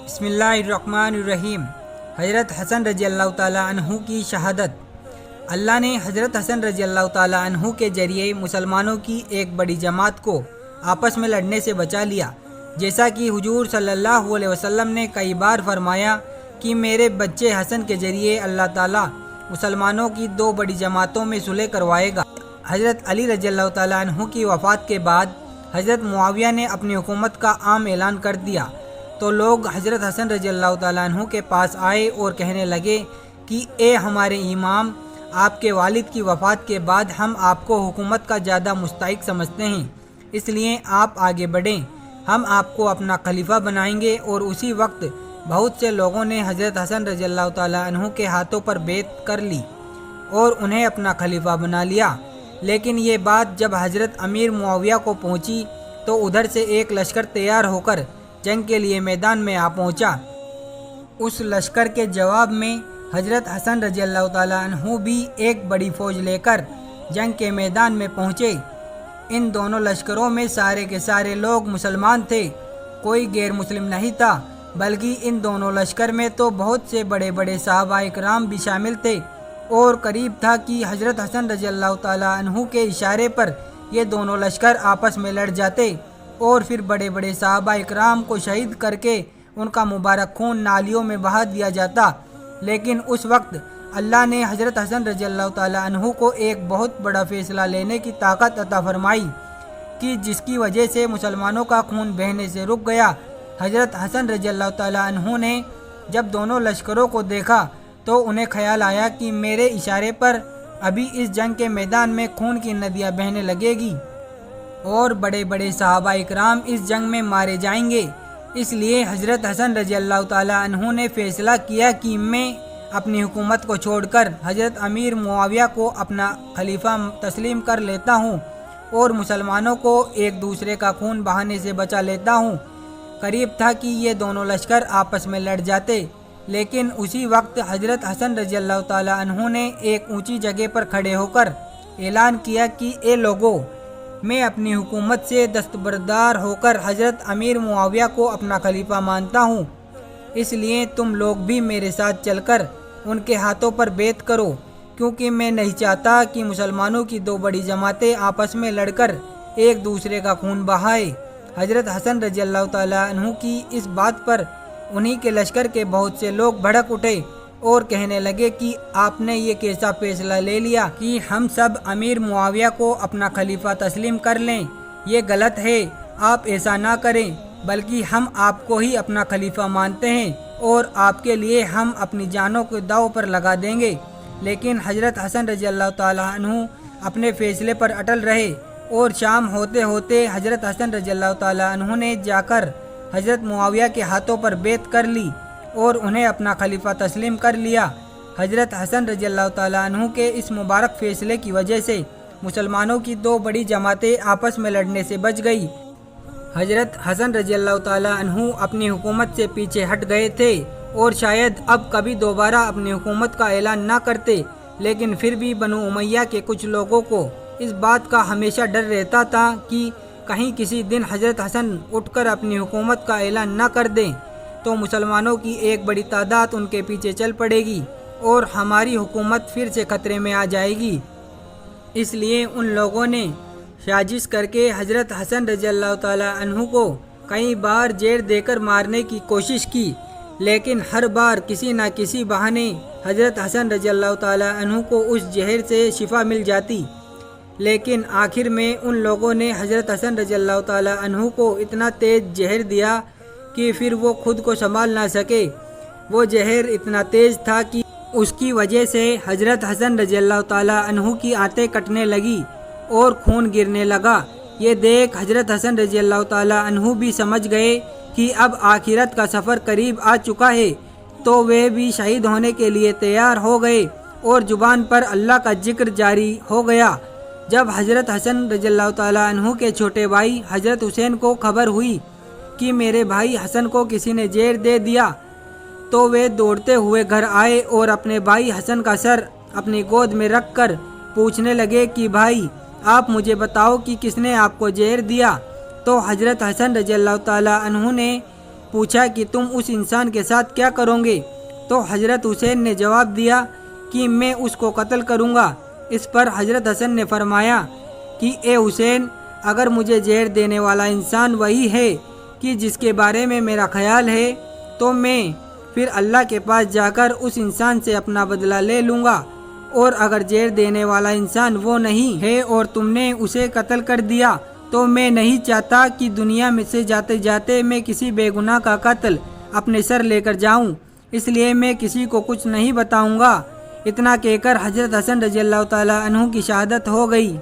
بسم اللہ الرحمن الرحیم۔ حضرت حسن رضی اللہ تعالیٰ عنہ کی شہادت۔ اللہ نے حضرت حسن رضی اللہ تعالیٰ عنہ کے ذریعے مسلمانوں کی ایک بڑی جماعت کو آپس میں لڑنے سے بچا لیا، جیسا کہ حضور صلی اللہ علیہ وسلم نے کئی بار فرمایا کہ میرے بچے حسن کے ذریعے اللہ تعالیٰ مسلمانوں کی دو بڑی جماعتوں میں صلح کروائے گا۔ حضرت علی رضی اللہ تعالیٰ عنہ کی وفات کے بعد حضرت معاویہ نے اپنی حکومت کا عام اعلان کر دیا تو لوگ حضرت حسن رضی اللہ تعالیٰ عنہ کے پاس آئے اور کہنے لگے کہ اے ہمارے امام، آپ کے والد کی وفات کے بعد ہم آپ کو حکومت کا زیادہ مستحق سمجھتے ہیں، اس لیے آپ آگے بڑھیں، ہم آپ کو اپنا خلیفہ بنائیں گے۔ اور اسی وقت بہت سے لوگوں نے حضرت حسن رضی اللہ تعالیٰ عنہ کے ہاتھوں پر بیعت کر لی اور انہیں اپنا خلیفہ بنا لیا۔ لیکن یہ بات جب حضرت امیر معاویہ کو پہنچی تو ادھر سے ایک لشکر تیار ہو کر جنگ کے لیے میدان میں آ پہنچا۔ اس لشکر کے جواب میں حضرت حسن رضی اللہ تعالیٰ عنہ بھی ایک بڑی فوج لے کر جنگ کے میدان میں پہنچے۔ ان دونوں لشکروں میں سارے کے سارے لوگ مسلمان تھے، کوئی غیر مسلم نہیں تھا، بلکہ ان دونوں لشکر میں تو بہت سے بڑے بڑے صحابہ اکرام بھی شامل تھے، اور قریب تھا کہ حضرت حسن رضی اللہ تعالیٰ عنہ کے اشارے پر یہ دونوں لشکر آپس میں لڑ جاتے اور پھر بڑے بڑے صحابہ اکرام کو شہید کر کے ان کا مبارک خون نالیوں میں بہا دیا جاتا۔ لیکن اس وقت اللہ نے حضرت حسن رضی اللہ تعالیٰ عنہ کو ایک بہت بڑا فیصلہ لینے کی طاقت عطا فرمائی کہ جس کی وجہ سے مسلمانوں کا خون بہنے سے رک گیا۔ حضرت حسن رضی اللہ تعالیٰ عنہ نے جب دونوں لشکروں کو دیکھا تو انہیں خیال آیا کہ میرے اشارے پر ابھی اس جنگ کے میدان میں خون کی ندیاں بہنے لگے گی اور بڑے بڑے صحابہ اکرام اس جنگ میں مارے جائیں گے۔ اس لیے حضرت حسن رضی اللہ تعالیٰ عنہ نے فیصلہ کیا کہ میں اپنی حکومت کو چھوڑ کر حضرت امیر معاویہ کو اپنا خلیفہ تسلیم کر لیتا ہوں اور مسلمانوں کو ایک دوسرے کا خون بہانے سے بچا لیتا ہوں۔ قریب تھا کہ یہ دونوں لشکر آپس میں لڑ جاتے، لیکن اسی وقت حضرت حسن رضی اللہ تعالیٰ عنہ نے ایک اونچی جگہ پر کھڑے ہو کر اعلان کیا کہ اے لوگو، میں اپنی حکومت سے دستبردار ہو کر حضرت امیر معاویہ کو اپنا خلیفہ مانتا ہوں، اس لیے تم لوگ بھی میرے ساتھ چل کر ان کے ہاتھوں پر بیعت کرو، کیونکہ میں نہیں چاہتا کہ مسلمانوں کی دو بڑی جماعتیں آپس میں لڑ کر ایک دوسرے کا خون بہائے۔ حضرت حسن رضی اللہ تعالیٰ عنہ کی اس بات پر انہی کے لشکر کے بہت سے لوگ بھڑک اٹھے اور کہنے لگے کہ آپ نے یہ کیسا فیصلہ لے لیا کہ ہم سب امیر معاویہ کو اپنا خلیفہ تسلیم کر لیں، یہ غلط ہے، آپ ایسا نہ کریں، بلکہ ہم آپ کو ہی اپنا خلیفہ مانتے ہیں اور آپ کے لیے ہم اپنی جانوں کو داؤ پر لگا دیں گے۔ لیکن حضرت حسن رضی اللہ تعالیٰ عنہ اپنے فیصلے پر اٹل رہے اور شام ہوتے ہوتے حضرت حسن رضی اللہ تعالیٰ عنہ نے جا کر حضرت معاویہ کے ہاتھوں پر بیعت کر لی اور انہیں اپنا خلیفہ تسلیم کر لیا۔ حضرت حسن رضی اللہ تعالیٰ عنہ کے اس مبارک فیصلے کی وجہ سے مسلمانوں کی دو بڑی جماعتیں آپس میں لڑنے سے بچ گئی۔ حضرت حسن رضی اللہ تعالیٰ عنہ اپنی حکومت سے پیچھے ہٹ گئے تھے اور شاید اب کبھی دوبارہ اپنی حکومت کا اعلان نہ کرتے، لیکن پھر بھی بنو امیہ کے کچھ لوگوں کو اس بات کا ہمیشہ ڈر رہتا تھا کہ کہیں کسی دن حضرت حسن اٹھ کر اپنی حکومت کا اعلان نہ کر دیں تو مسلمانوں کی ایک بڑی تعداد ان کے پیچھے چل پڑے گی اور ہماری حکومت پھر سے خطرے میں آ جائے گی۔ اس لیے ان لوگوں نے سازش کر کے حضرت حسن رضی اللہ تعالیٰ عنہ کو کئی بار زہر دے کر مارنے کی کوشش کی، لیکن ہر بار کسی نہ کسی بہانے حضرت حسن رضی اللہ تعالیٰ عنہ کو اس زہر سے شفا مل جاتی۔ لیکن آخر میں ان لوگوں نے حضرت حسن رضی اللہ تعالیٰ عنہ کو اتنا تیز زہر دیا کہ پھر وہ خود کو سنبھال نہ سکے۔ وہ زہر اتنا تیز تھا کہ اس کی وجہ سے حضرت حسن رضی اللہ تعالیٰ عنہ کی آنتیں کٹنے لگی اور خون گرنے لگا۔ یہ دیکھ حضرت حسن رضی اللہ تعالیٰ عنہ بھی سمجھ گئے کہ اب آخرت کا سفر قریب آ چکا ہے، تو وہ بھی شہید ہونے کے لیے تیار ہو گئے اور زبان پر اللہ کا ذکر جاری ہو گیا۔ جب حضرت حسن رضی اللہ تعالیٰ عنہ کے چھوٹے بھائی حضرت حسین کو خبر ہوئی کہ میرے بھائی حسن کو کسی نے زہر دے دیا تو وہ دوڑتے ہوئے گھر آئے اور اپنے بھائی حسن کا سر اپنی گود میں رکھ کر پوچھنے لگے کہ بھائی، آپ مجھے بتاؤ کہ کس نے آپ کو زہر دیا۔ تو حضرت حسن رضی اللہ تعالیٰ عنہ نے پوچھا کہ تم اس انسان کے ساتھ کیا کرو گے؟ تو حضرت حسین نے جواب دیا کہ میں اس کو قتل کروں گا۔ اس پر حضرت حسن نے فرمایا کہ اے حسین، اگر مجھے زہر دینے والا انسان وہی ہے کہ جس کے بارے میں میرا خیال ہے تو میں پھر اللہ کے پاس جا کر اس انسان سے اپنا بدلہ لے لوں گا، اور اگر زہر دینے والا انسان وہ نہیں ہے اور تم نے اسے قتل کر دیا تو میں نہیں چاہتا کہ دنیا میں سے جاتے جاتے میں کسی بے گناہ کا قتل اپنے سر لے کر جاؤں، اس لیے میں کسی کو کچھ نہیں بتاؤں گا۔ اتنا کہہ کر حضرت حسن رضی اللہ تعالیٰ عنہ کی شہادت ہو گئی۔